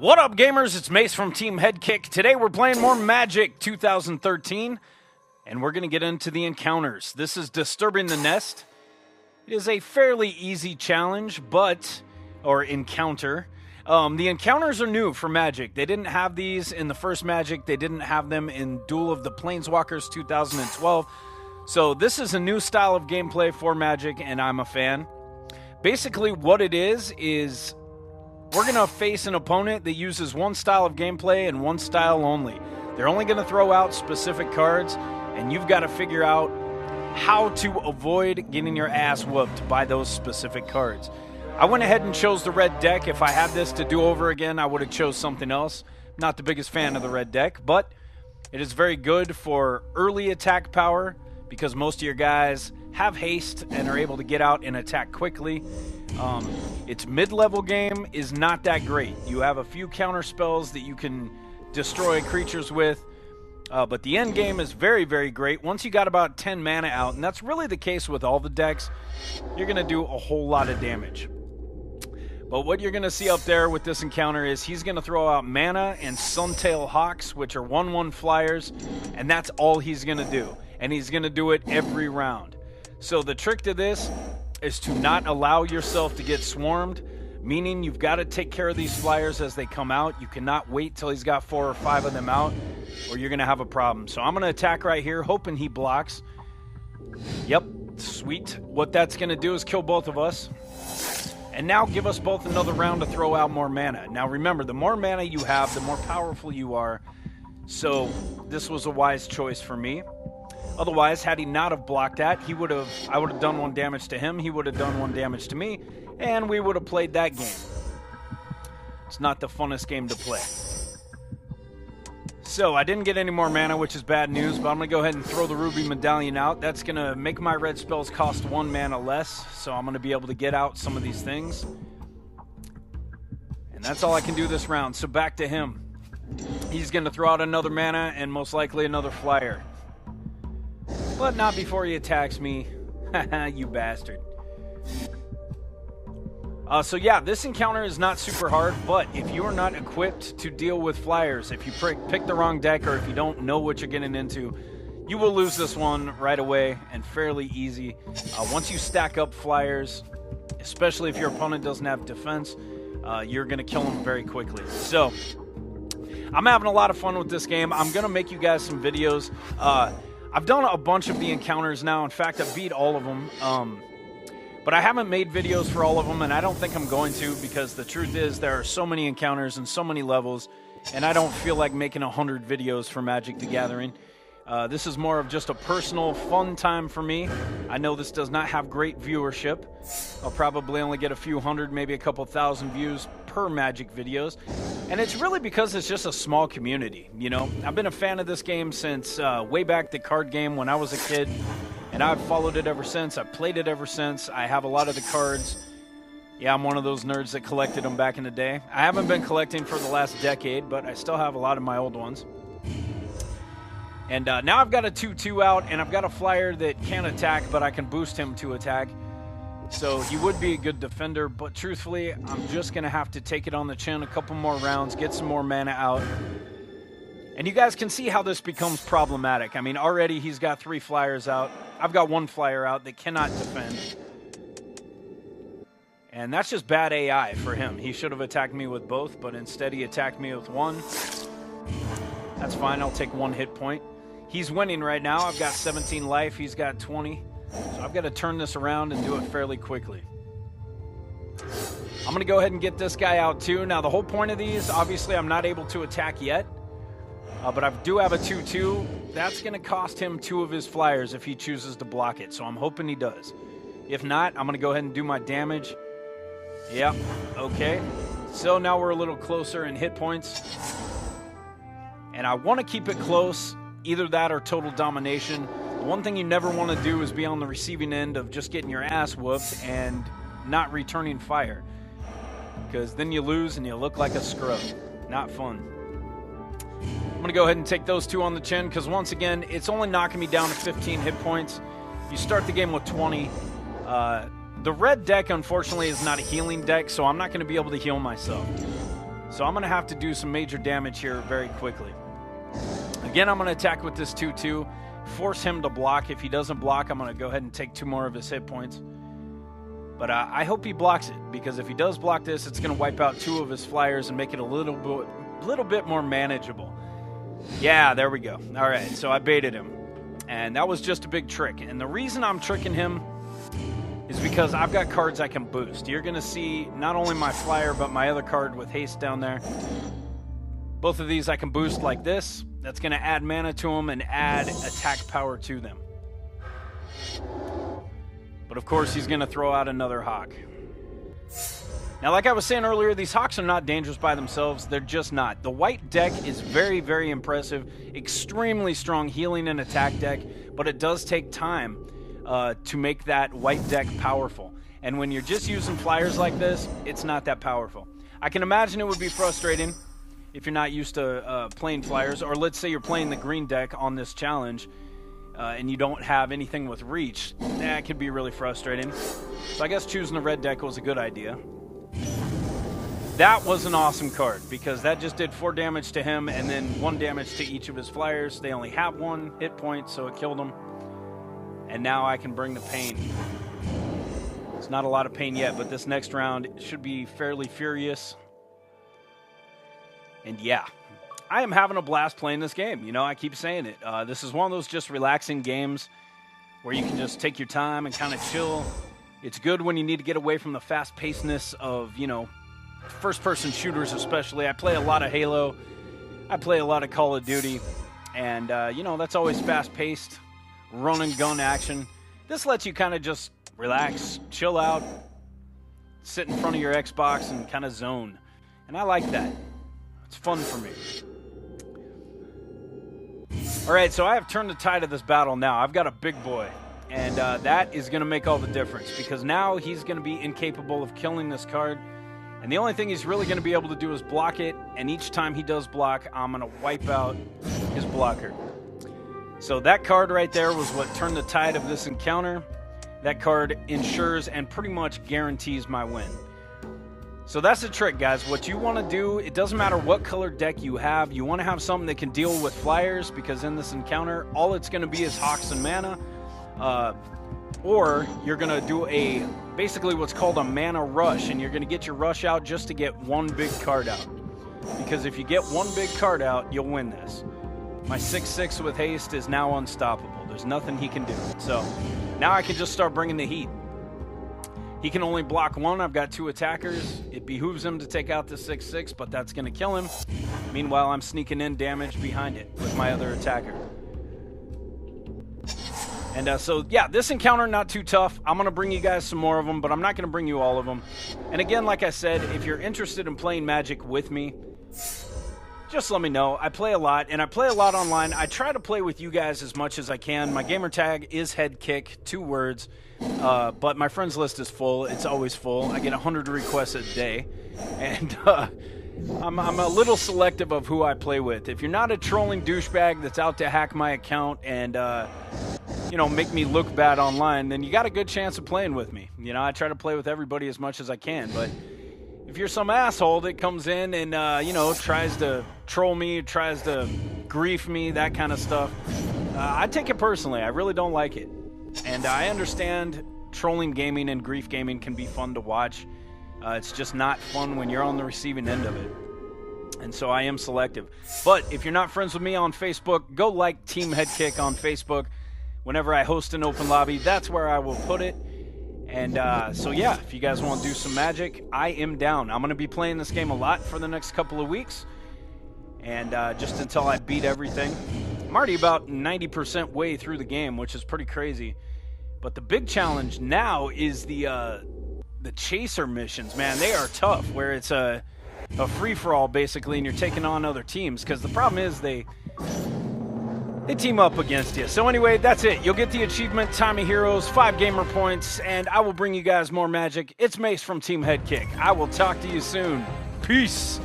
What up, gamers? It's Mace from Teamheadkick. Today we're playing more Magic 2013, and we're going to get into the encounters. This is Disturbing the Nest. It is a fairly easy challenge, or encounter. The encounters are new for Magic. They didn't have these in the first Magic. They didn't have them in Duel of the Planeswalkers 2012. So this is a new style of gameplay for Magic, and I'm a fan. Basically, what it is we're going to face an opponent that uses one style of gameplay and one style only. They're only going to throw out specific cards, and you've got to figure out how to avoid getting your ass whooped by those specific cards. I went ahead and chose the red deck. If I had this to do over again, I would have chose something else. Not the biggest fan of the red deck, but it is very good for early attack power because most of your guys have haste and are able to get out and attack quickly. Its mid-level game is not that great. You have a few counter spells that you can destroy creatures with, but the end game is very, very great. Once you got about 10 mana out, and that's really the case with all the decks, you're going to do a whole lot of damage. But what you're going to see up there with this encounter is he's going to throw out mana and Suntail Hawks, which are 1/1 flyers, and that's all he's going to do. And he's going to do it every round. So the trick to this is to not allow yourself to get swarmed, meaning you've got to take care of these flyers as they come out. You cannot wait till he's got 4 or 5 of them out, or you're going to have a problem. So I'm going to attack right here, hoping he blocks. Yep, sweet. What that's going to do is kill both of us. And now give us both another round to throw out more mana. Now remember, the more mana you have, the more powerful you are. So this was a wise choice for me. Otherwise, had he not have blocked that, I would have done 1 damage to him, he would have done 1 damage to me, and we would have played that game. It's not the funnest game to play. So, I didn't get any more mana, which is bad news, but I'm going to go ahead and throw the Ruby Medallion out. That's going to make my red spells cost 1 mana less, so I'm going to be able to get out some of these things. And that's all I can do this round, so back to him. He's going to throw out another mana and most likely another flyer. But not before he attacks me. You bastard. So yeah, this encounter is not super hard, but if you are not equipped to deal with flyers, if you pick the wrong deck or if you don't know what you're getting into, you will lose this one right away and fairly easy. Once you stack up flyers, especially if your opponent doesn't have defense, you're going to kill them very quickly. So I'm having a lot of fun with this game. I'm going to make you guys some videos. I've done a bunch of the encounters now. In fact, I've beat all of them. But I haven't made videos for all of them, and I don't think I'm going to because the truth is there are so many encounters and so many levels, and I don't feel like making 100 videos for Magic the Gathering. This is more of just a personal fun time for me. I know this does not have great viewership. I'll probably only get a few hundred, maybe a couple thousand views per Magic videos. And it's really because it's just a small community, you know? I've been a fan of this game since way back the card game when I was a kid. And I've followed it ever since. I've played it ever since. I have a lot of the cards. Yeah, I'm one of those nerds that collected them back in the day. I haven't been collecting for the last decade, but I still have a lot of my old ones. And now I've got a 2/2 out, and I've got a flyer that can attack, but I can boost him to attack. So he would be a good defender, but truthfully, I'm just going to have to take it on the chin a couple more rounds, get some more mana out. And you guys can see how this becomes problematic. I mean, already he's got 3 flyers out. I've got 1 flyer out that cannot defend. And that's just bad AI for him. He should have attacked me with both, but instead he attacked me with 1. That's fine. I'll take 1 hit point. He's winning right now. I've got 17 life. He's got 20. So I've got to turn this around and do it fairly quickly. I'm going to go ahead and get this guy out too. Now, the whole point of these, obviously, I'm not able to attack yet. But I do have a 2/2. That's going to cost him 2 of his flyers if he chooses to block it. So I'm hoping he does. If not, I'm going to go ahead and do my damage. Yep. Okay. So now we're a little closer in hit points. And I want to keep it close. Either that or total domination. The one thing you never want to do is be on the receiving end of just getting your ass whooped and not returning fire. Because then you lose and you look like a scrub. Not fun. I'm going to go ahead and take those 2 on the chin because, once again, it's only knocking me down to 15 hit points. You start the game with 20. The red deck, unfortunately, is not a healing deck, so I'm not going to be able to heal myself. So I'm going to have to do some major damage here very quickly. Again, I'm going to attack with this 2-2, force him to block. If he doesn't block, I'm going to go ahead and take 2 more of his hit points. But I hope he blocks it, because if he does block this, it's going to wipe out 2 of his flyers and make it a little bit more manageable. Yeah, there we go. All right, so I baited him. And that was just a big trick. And the reason I'm tricking him is because I've got cards I can boost. You're going to see not only my flyer, but my other card with haste down there. Both of these I can boost like this. That's going to add mana to them and add attack power to them. But of course, he's going to throw out another Hawk. Now, like I was saying earlier, these Hawks are not dangerous by themselves. They're just not. The white deck is very, very impressive. Extremely strong healing and attack deck. But it does take time to make that white deck powerful. And when you're just using flyers like this, it's not that powerful. I can imagine it would be frustrating if you're not used to playing flyers. Or let's say you're playing the green deck on this challenge. And you don't have anything with reach. That could be really frustrating. So I guess choosing the red deck was a good idea. That was an awesome card, because that just did 4 damage to him and then 1 damage to each of his flyers. They only have 1 hit point, so it killed them. And now I can bring the pain. It's not a lot of pain yet, but this next round should be fairly furious. And yeah, I am having a blast playing this game. You know, I keep saying it. This is one of those just relaxing games where you can just take your time and kind of chill. It's good when you need to get away from the fast-pacedness of, you know, first-person shooters especially. I play a lot of Halo. I play a lot of Call of Duty. And, you know, that's always fast-paced, run-and-gun action. This lets you kind of just relax, chill out, sit in front of your Xbox and kind of zone. And I like that. It's fun for me. All right, so I have turned the tide of this battle now. I've got a big boy. And that is going to make all the difference, because now he's going to be incapable of killing this card. And the only thing he's really going to be able to do is block it. And each time he does block, I'm going to wipe out his blocker. So that card right there was what turned the tide of this encounter. That card ensures and pretty much guarantees my win. So that's the trick, guys. What you want to do, it doesn't matter what color deck you have. You want to have something that can deal with flyers, because in this encounter, all it's going to be is Hawks and mana. Or you're going to do basically what's called a mana rush, and you're going to get your rush out just to get 1 big card out. Because if you get 1 big card out, you'll win this. My 6/6 with haste is now unstoppable. There's nothing he can do. So now I can just start bringing the heat. He can only block 1. I've got 2 attackers. It behooves him to take out the 6/6, but that's going to kill him. Meanwhile, I'm sneaking in damage behind it with my other attacker. And so, yeah, this encounter, not too tough. I'm going to bring you guys some more of them, but I'm not going to bring you all of them. And again, like I said, if you're interested in playing Magic with me, just let me know. I play a lot, and I play a lot online. I try to play with you guys as much as I can. My gamer tag is Headkick, 2 words. But my friends list is full. It's always full. I get 100 requests a day. And I'm a little selective of who I play with. If you're not a trolling douchebag that's out to hack my account and, you know, make me look bad online, then you got a good chance of playing with me. You know, I try to play with everybody as much as I can. But if you're some asshole that comes in and, you know, tries to troll me, tries to grief me, that kind of stuff, I take it personally. I really don't like it. And I understand trolling gaming and grief gaming can be fun to watch. It's just not fun when you're on the receiving end of it. And so I am selective. But if you're not friends with me on Facebook, go like Teamheadkick on Facebook. Whenever I host an open lobby, that's where I will put it. And so yeah, if you guys want to do some Magic, I am down. I'm going to be playing this game a lot for the next couple of weeks. And just until I beat everything. I'm already about 90% way through the game, which is pretty crazy. But the big challenge now is the chaser missions, man. They are tough, where it's a free-for-all, basically, and you're taking on other teams. Because the problem is they team up against you. So anyway, that's it. You'll get the achievement, Time of Heroes, 5 gamer points, and I will bring you guys more Magic. It's Mace from Teamheadkick. I will talk to you soon. Peace.